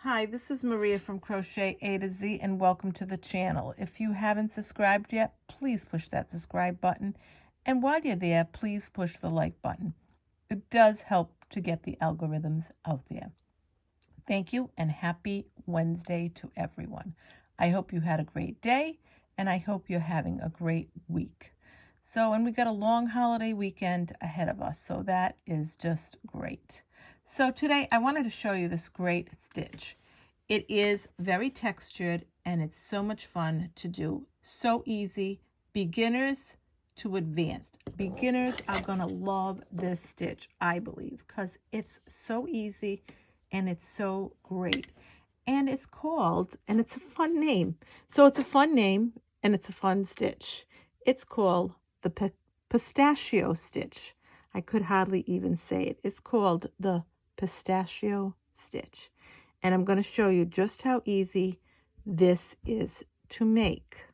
Hi, this is Maria from Crochet A to Z and welcome to the channel. If you haven't subscribed yet, please push that subscribe button. And while you're there, please push the like button. It does help to get the algorithms out there. Thank you and happy Wednesday to everyone. I hope you had a great day and I hope you're having a great week. And we got a long holiday weekend ahead of us, so that is just great. So today I wanted to show you this great stitch. It is very textured and it's so much fun to do. So easy. Beginners to advanced. Beginners are going to love this stitch, I believe, because it's so easy and it's so great. And it's called, and it's a fun name. So it's a fun name and it's a fun stitch. It's called the Pistachio Stitch. I could hardly even say it. It's called the Pistachio Stitch. And I'm going to show you just how easy this is to make.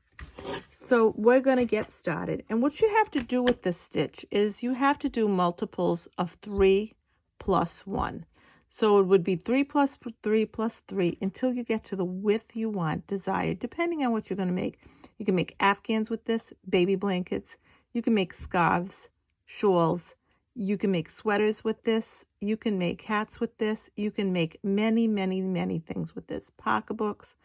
So we're going to get started. And what you have to do with this stitch is you have to do multiples of 3 plus 1. So it would be 3 plus 3 plus 3 until you get to the width you want desired, depending on what you're going to make. You can make Afghans with this, baby blankets. You can make scarves, shawls. You can make sweaters with this. You can make hats with this. You can make many, many, many things with this. Pocketbooks.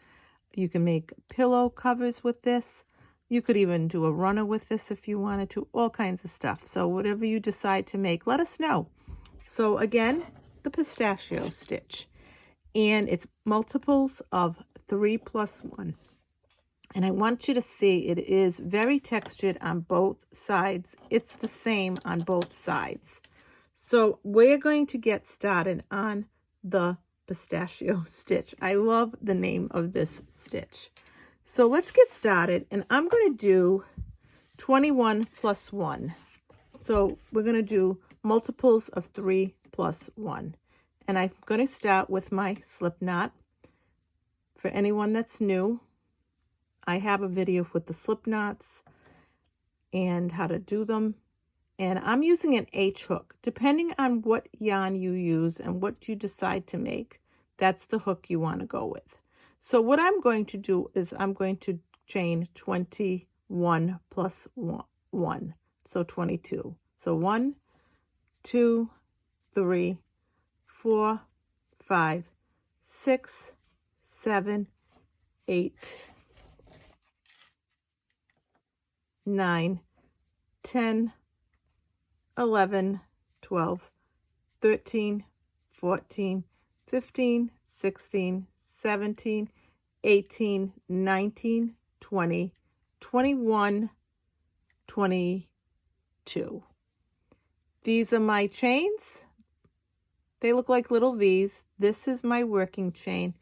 You can make pillow covers with this. You could even do a runner with this if you wanted to. All kinds of stuff. So whatever you decide to make, let us know. So again, the Pistachio Stitch. And it's multiples of 3 plus 1. And I want you to see it is very textured on both sides. It's the same on both sides. So we're going to get started on the Pistachio Stitch. I love the name of this stitch. So let's get started. And I'm going to do 21 plus 1. So we're going to do multiples of 3 plus 1. And I'm going to start with my slip knot. For anyone that's new, I have a video with the slip knots and how to do them. And I'm using an H hook. Depending on what yarn you use and what you decide to make, that's the hook you want to go with. So what I'm going to do is I'm going to chain 21 plus 1. So 22. So 1, 2, 3, 4, 5, 6, 7, 8, 9, 10, 11, 12, 13, 14, 15, 16, 17, 18, 19, 20, 21, 22. These are my chains. They look like little V's. This is my working chain.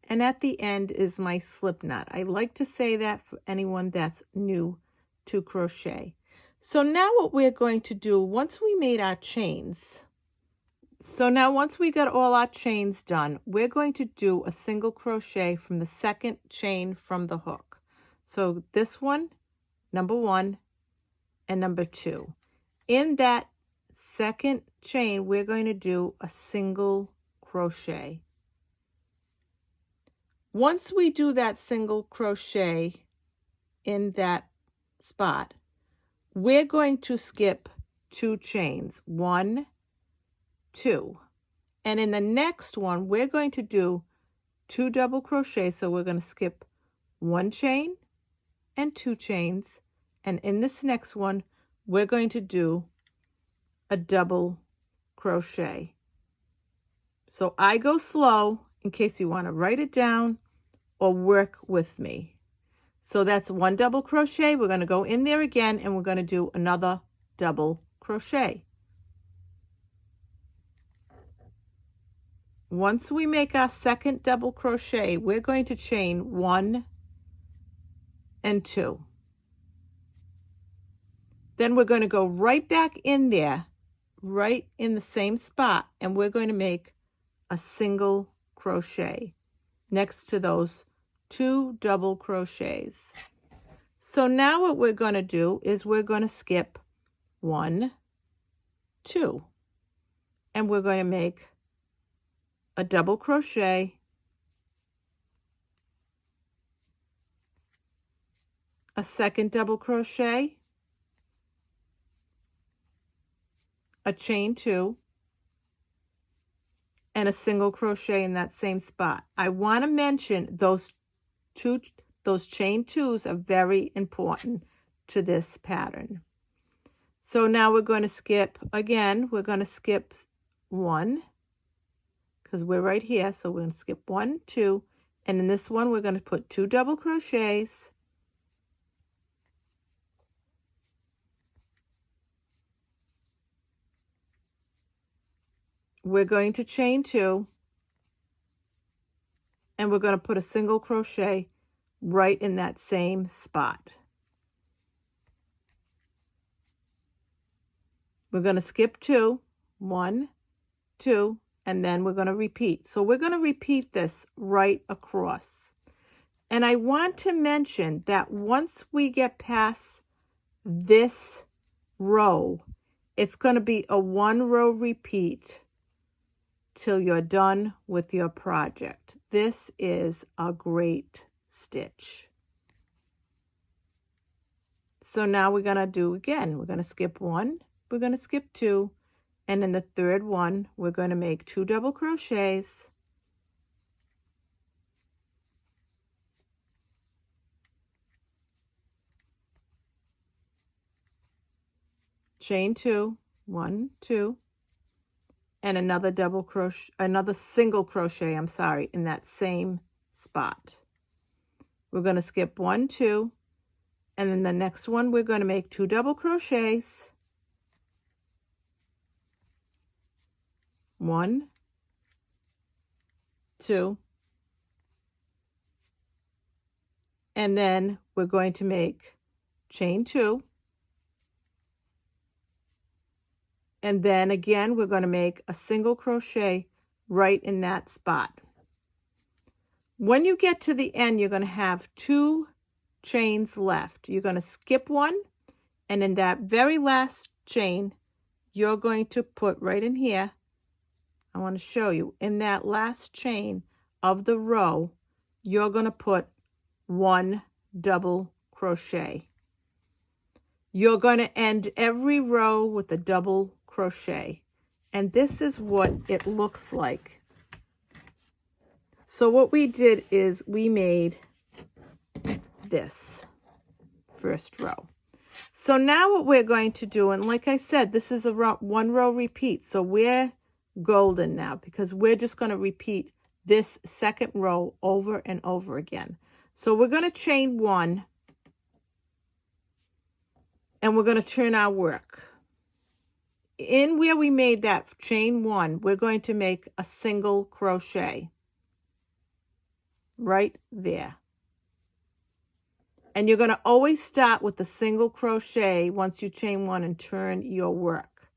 And at the end is my slip knot. I like to say that for anyone that's new to crochet. So now what we're going to do, once we made our chains, once we got all our chains done, we're going to do a single crochet from the second chain from the hook. So this one, number 1, and number 2. In that second chain, we're going to do a single crochet. Once we do that single crochet in that spot, we're going to skip 2 chains, 1, 2. And in the next one, we're going to do 2 double crochets. So we're going to skip 1 chain and 2 chains. And in this next one, we're going to do a double crochet. So I go slow in case you want to write it down or work with me. So that's 1 double crochet. We're going to go in there again and we're going to do another double crochet. Once we make our second double crochet, we're going to chain 1 and 2. Then we're going to go right back in there, right in the same spot, and we're going to make a single crochet next to those 2 double crochets. So now what we're going to do is we're going to skip 1, 2, and we're going to make a double crochet a second double crochet, a chain 2, and a single crochet in that same spot. I want to mention those chain 2s are very important to this pattern. So now we're going to skip again. We're going to skip 1 because we're right here. So we're going to skip 1, 2, and in this one we're going to put 2 double crochets. We're going to chain 2, and we're going to put a single crochet right in that same spot. We're going to skip 2, 1, 2, and then we're going to repeat. So we're going to repeat this right across. And I want to mention that once we get past this row, it's going to be a 1 row repeat till you're done with your project. This is a great stitch. So now we're going to do again. We're going to skip 1, we're going to skip 2, and in the third one, we're going to make 2 double crochets. Chain 2, 1, 2, and another double crochet, another single crochet, I'm sorry, in that same spot. We're going to skip 1, 2, and in the next one we're going to make 2 double crochets. 1, 2, and then we're going to make chain 2, and then again we're going to make a single crochet right in that spot. When you get to the end, you're going to have 2 chains left. You're going to skip 1, and in that very last chain you're going to put right in here. I want to show you, in that last chain of the row you're going to put 1 double crochet. You're going to end every row with a double crochet, and this is what it looks like. So what we did is we made this first row. So now what we're going to do, and like I said, this is a 1 row repeat, so we're golden now because we're just going to repeat this second row over and over again. So we're going to chain 1, and we're going to turn our work. In where we made that chain 1, we're going to make a single crochet right there. And you're going to always start with a single crochet once you chain 1 and turn your work.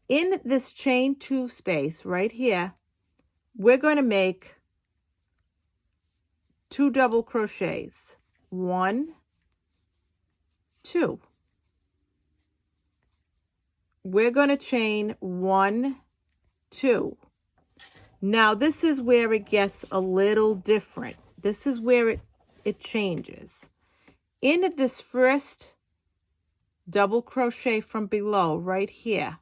In this chain 2 space right here, we're going to make 2 double crochets. 1, 2. We're going to chain 1, 2. Now this is where it gets a little different. This is where it changes. In this first double crochet from below right here,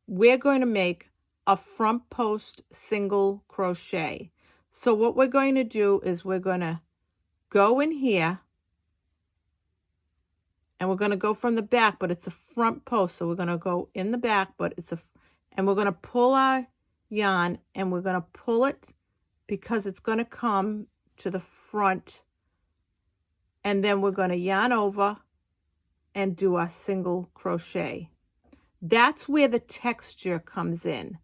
we're going to make a front post single crochet. So what we're going to do is we're going to go in here, and we're going to go from the back, but it's a front post. So we're going to go in the back, but and we're going to pull our yarn, and we're going to pull it because it's going to come to the front, and then we're going to yarn over and do a single crochet. That's where the texture comes in.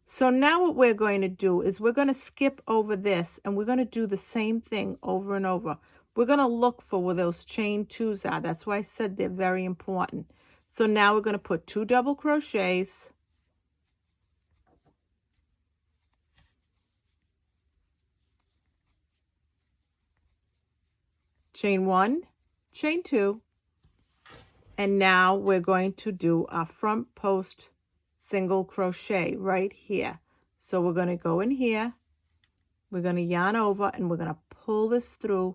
So now what we're going to do is we're going to skip over this, and we're going to do the same thing over and over. We're going to look for where those chain 2s are. That's why I said they're very important. So now we're going to put 2 double crochets. Chain 1, chain 2, and now we're going to do our front post single crochet right here. So we're going to go in here, we're going to yarn over, and we're going to pull this through.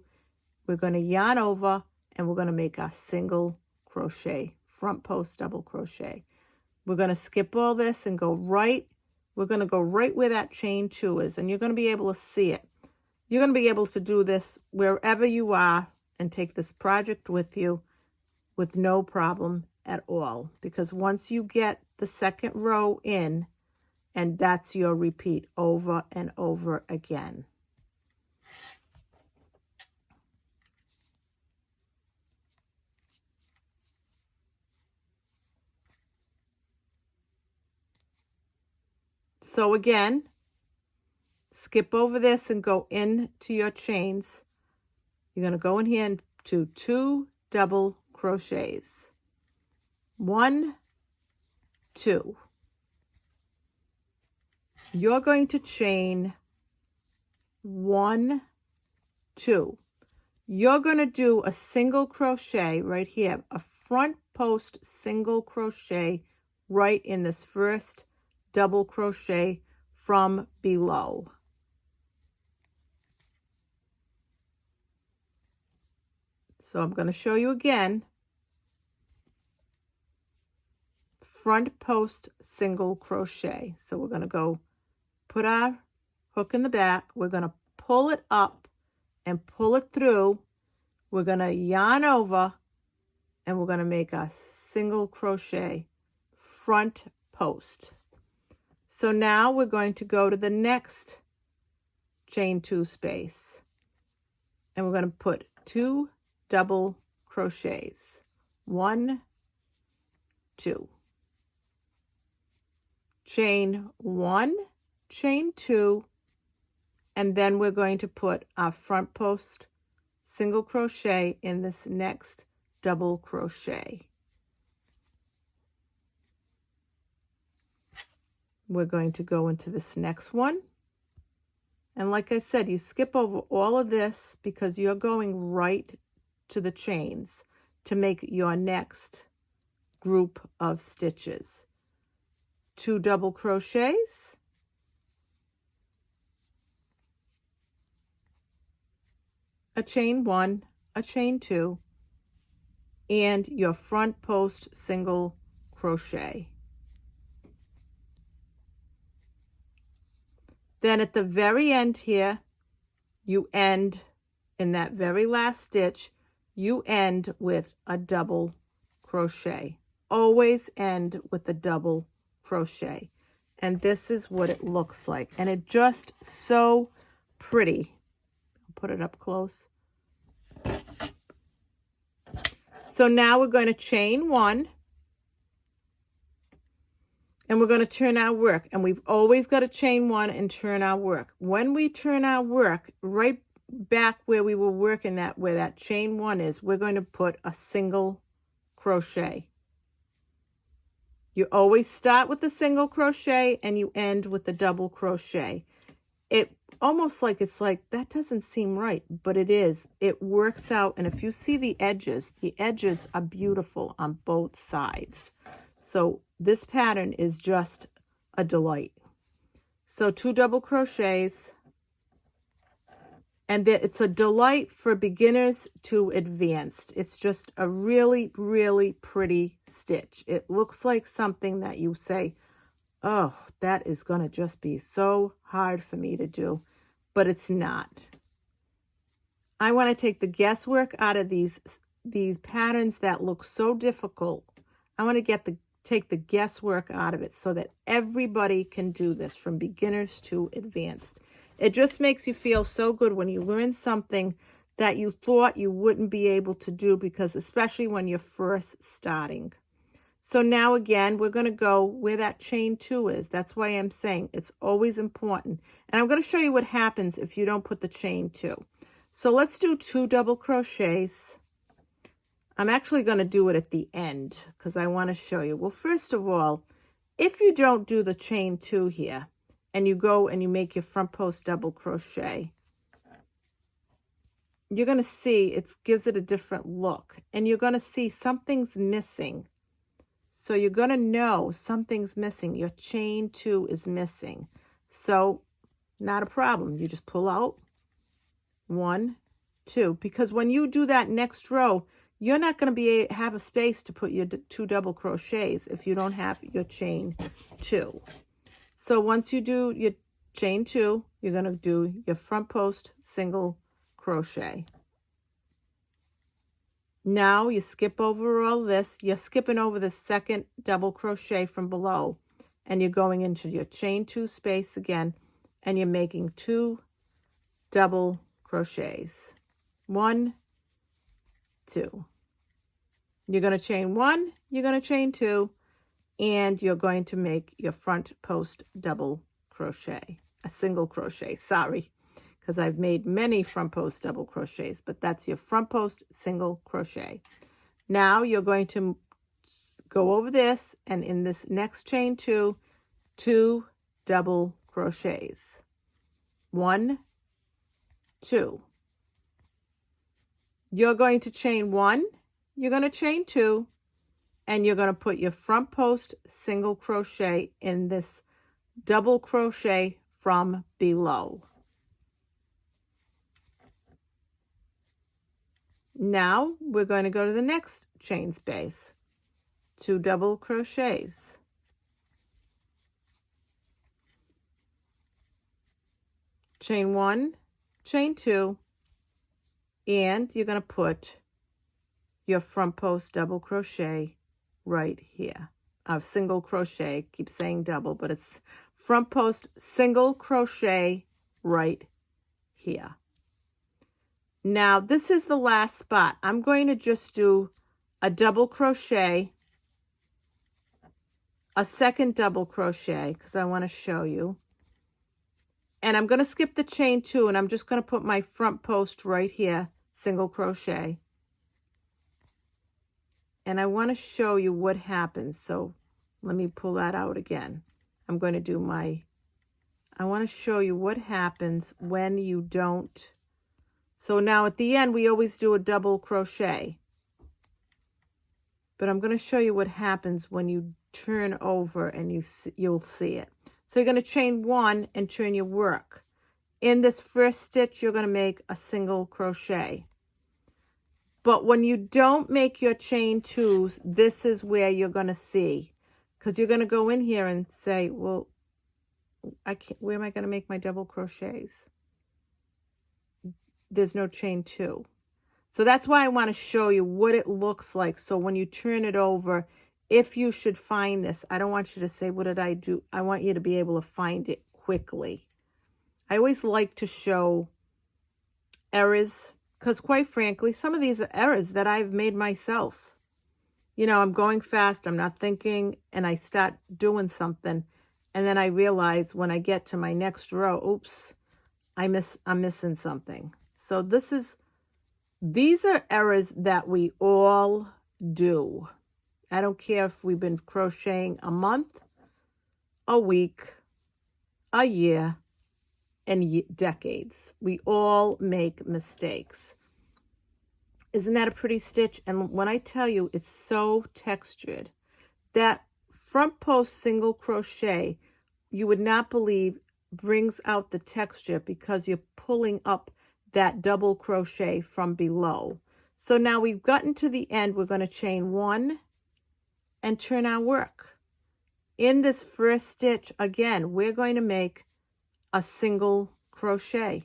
We're going to yarn over, and we're going to make a single crochet, front post double crochet. We're going to skip all this and go right, we're going to go right where that chain 2 is, and you're going to be able to see it. You're going to be able to do this wherever you are and take this project with you with no problem at all, because once you get the second row in, and that's your repeat over and over again. So again, skip over this and go into your chains. You're going to go in here into 2 double crochets. 1, 2. You're going to chain 1, 2. You're going to do a single crochet right here, a front post single crochet right in this first double crochet from below. So I'm going to show you again. Front post single crochet. So we're going to go put our hook in the back. We're going to pull it up and pull it through. We're going to yarn over and we're going to make a single crochet front post. So now we're going to go to the next chain 2 space and we're going to put 2 double crochets. 1, 2. Chain 1, chain 2, and then we're going to put our front post single crochet in this next double crochet. We're going to go into this next one, and like I said, you skip over all of this because you're going right to the chains to make your next group of stitches. 2 double crochets, a chain 1, a chain 2, and your front post single crochet. Then at the very end here, you end in that very last stitch, you end with a double crochet. Always end with a double crochet. And this is what it looks like. And it just so pretty. I'll put it up close. So now we're going to chain 1. And we're going to turn our work. And we've always got to chain 1 and turn our work. When we turn our work, right back where we were working at, where that chain 1 is, we're going to put a single crochet. You always start with the single crochet and you end with the double crochet. It almost like it's like, that doesn't seem right, but it is. It works out. And if you see the edges are beautiful on both sides. So this pattern is just a delight. So 2 double crochets, and it's a delight for beginners to advanced. It's just a really, really pretty stitch. It looks like something that you say, oh, that is going to just be so hard for me to do, but it's not. I want to take the guesswork out of these patterns that look so difficult. I want to take the guesswork out of it so that everybody can do this from beginners to advanced. It just makes you feel so good when you learn something that you thought you wouldn't be able to do, because especially when you're first starting. So now again, we're going to go where that chain 2 is. That's why I'm saying it's always important. And I'm going to show you what happens if you don't put the chain 2. So let's do 2 double crochets. I'm actually going to do it at the end because I want to show you. Well, first of all, if you don't do the chain 2 here and you go and you make your front post double crochet, you're going to see it gives it a different look, and you're going to see something's missing. So you're going to know something's missing. Your chain 2 is missing. So not a problem. You just pull out 1, 2, because when you do that next row, you're not going to have a space to put your 2 double crochets if you don't have your chain 2. So once you do your chain 2, you're going to do your front post single crochet. Now you skip over all this. You're skipping over the second double crochet from below, and you're going into your chain 2 space again, and you're making 2 double crochets. 1, 2. You're going to chain 1, you're going to chain 2, and you're going to make your front post double crochet, a single crochet, sorry, because I've made many front post double crochets, but that's your front post single crochet. Now you're going to go over this, and in this next chain 2, 2 double crochets. 1, 2. You're going to chain 1, you're going to chain 2, and you're going to put your front post single crochet in this double crochet from below. Now we're going to go to the next chain space. 2 double crochets. Chain 1, chain 2, and you're going to put your front post double crochet right here. Single crochet, keep saying double, but it's front post single crochet right here. Now this is the last spot. I'm going to just do a double crochet, a second double crochet, because I want to show you. And I'm going to skip the chain 2, and I'm just going to put my front post right here, single crochet. And I want to show you what happens. So let me pull that out again. I'm going to do I want to show you what happens when you don't. So now at the end, we always do a double crochet. But I'm going to show you what happens when you turn over, and you'll see it. So you're going to chain 1 and turn your work. In this first stitch, you're going to make a single crochet. But when you don't make your chain 2s, this is where you're going to see, because you're going to go in here and say, well, where am I going to make my double crochets? There's no chain 2. So that's why I want to show you what it looks like. So when you turn it over, if you should find this, I don't want you to say, what did I do? I want you to be able to find it quickly. I always like to show errors, because quite frankly, some of these are errors that I've made myself. You know, I'm going fast, I'm not thinking, and I start doing something, and then I realize when I get to my next row, oops, I'm missing something. So these are errors that we all do. I don't care if we've been crocheting a month, a week, a year, and decades. We all make mistakes. Isn't that a pretty stitch? And when I tell you it's so textured, that front post single crochet, you would not believe, brings out the texture because you're pulling up that double crochet from below. So now we've gotten to the end. We're going to chain 1 and turn our work. In this first stitch, again, we're going to make a single crochet.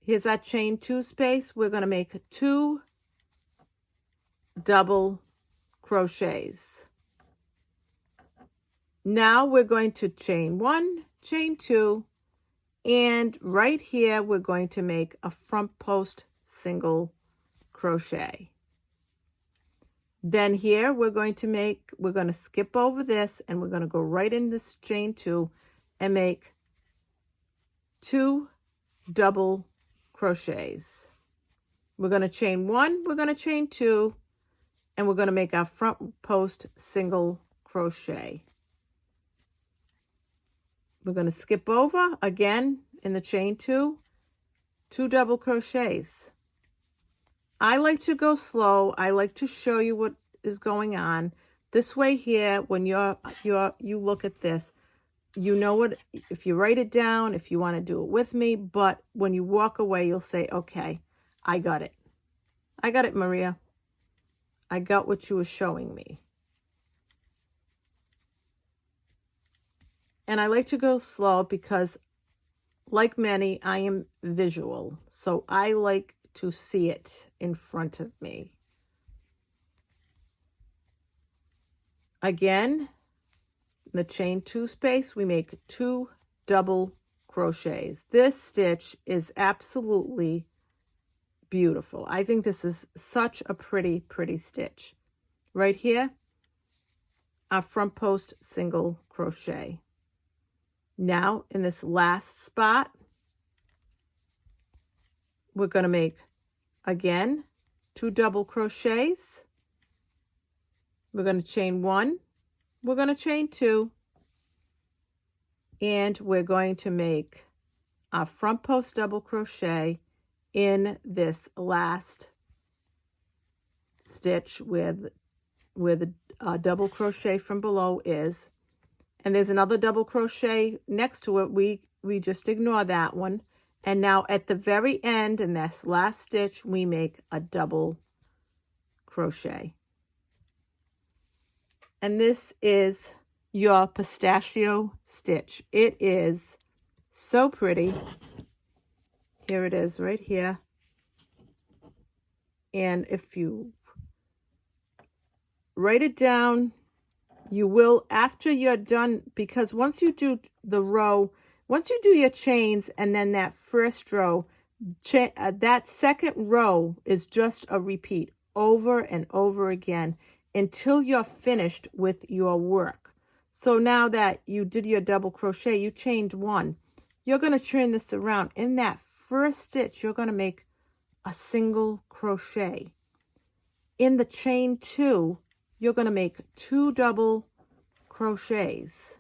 Here's our chain 2 space. We're going to make 2 double crochets. Now we're going to chain 1, chain 2, and right here we're going to make a front post single crochet. Then here we're going to skip over this, and we're going to go right in this chain 2 and make 2 double crochets. We're going to chain 1, we're going to chain 2, and we're going to make our front post single crochet. We're going to skip over again in the chain 2, 2 double crochets. I like to go slow. I like to show you what is going on. This way here, when you look at this, you know what, if you write it down, if you want to do it with me, but when you walk away, you'll say, okay, I got it. I got it, Maria. I got what you were showing me. And I like to go slow because, like many, I am visual. So I like to see it in front of me. Again, in the chain 2 space, we make 2 double crochets. This stitch is absolutely beautiful. I think this is such a pretty, pretty stitch. Right here, our front post single crochet. Now, in this last spot, we're going to make, again, 2 double crochets. We're going to chain 1. We're going to chain 2. And we're going to make our front post double crochet in this last stitch where the double crochet from below is. And there's another double crochet next to it. We just ignore that one. And now at the very end, in this last stitch, we make a double crochet. And this is your pistachio stitch. It is so pretty. Here it is right here. And if you write it down, you will, after you're done, because once you do the row, once you do your chains and then that first row, that second row is just a repeat over and over again until you're finished with your work. So now that you did your double crochet, you chained 1, you're going to turn this around. In that first stitch, you're going to make a single crochet. In the chain 2, you're going to make 2 double crochets.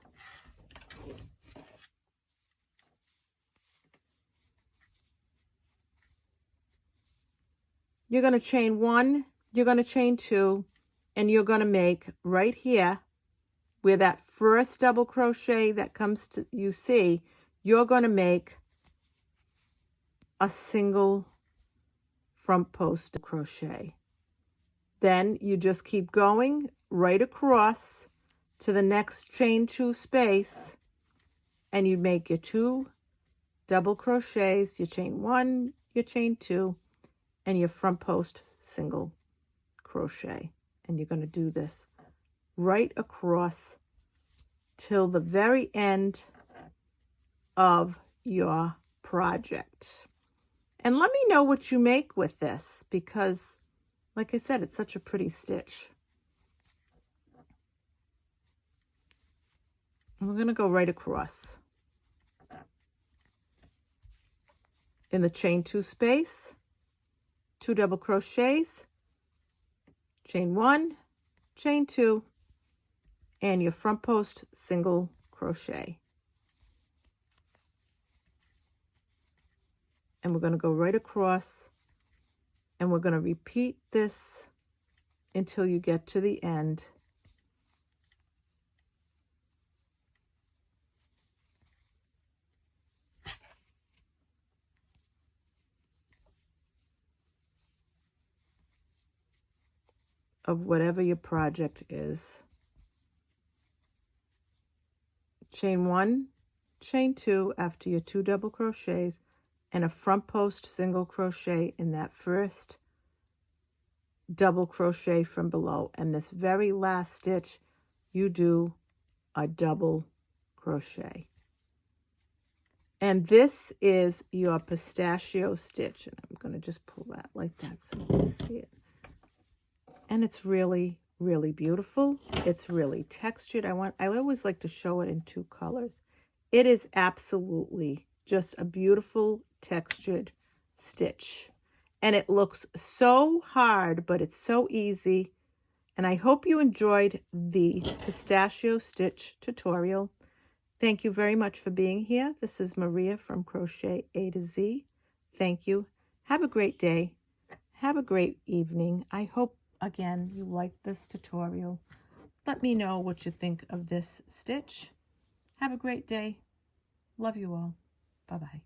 You're going to chain 1, you're going to chain 2, and you're going to make right here where that first double crochet that comes to, you see, you're going to make a single front post crochet. Then you just keep going right across to the next chain 2 space, and you make your 2 double crochets, you chain 1, you chain 2, and your front post single crochet. And you're going to do this right across till the very end of your project. And let me know what you make with this, because like I said, it's such a pretty stitch. And we're going to go right across in the chain 2 space, 2 double crochets, chain 1, chain 2, and your front post single crochet. And we're going to go right across, and we're going to repeat this until you get to the end. Of whatever your project is. Chain 1, chain 2 after your 2 double crochets, and a front post single crochet in that first double crochet from below. And this very last stitch, you do a double crochet. And this is your pistachio stitch. And I'm going to just pull that like that so you can see it. And it's really, really beautiful. It's really textured. I always like to show it in 2 colors. It is absolutely just a beautiful textured stitch. And it looks so hard, but it's so easy. And I hope you enjoyed the pistachio stitch tutorial. Thank you very much for being here. This is Maria from Crochet A to Z. Thank you. Have a great day. Have a great evening. I hope, again, you liked this tutorial. Let me know what you think of this stitch. Have a great day. Love you all. Bye-bye.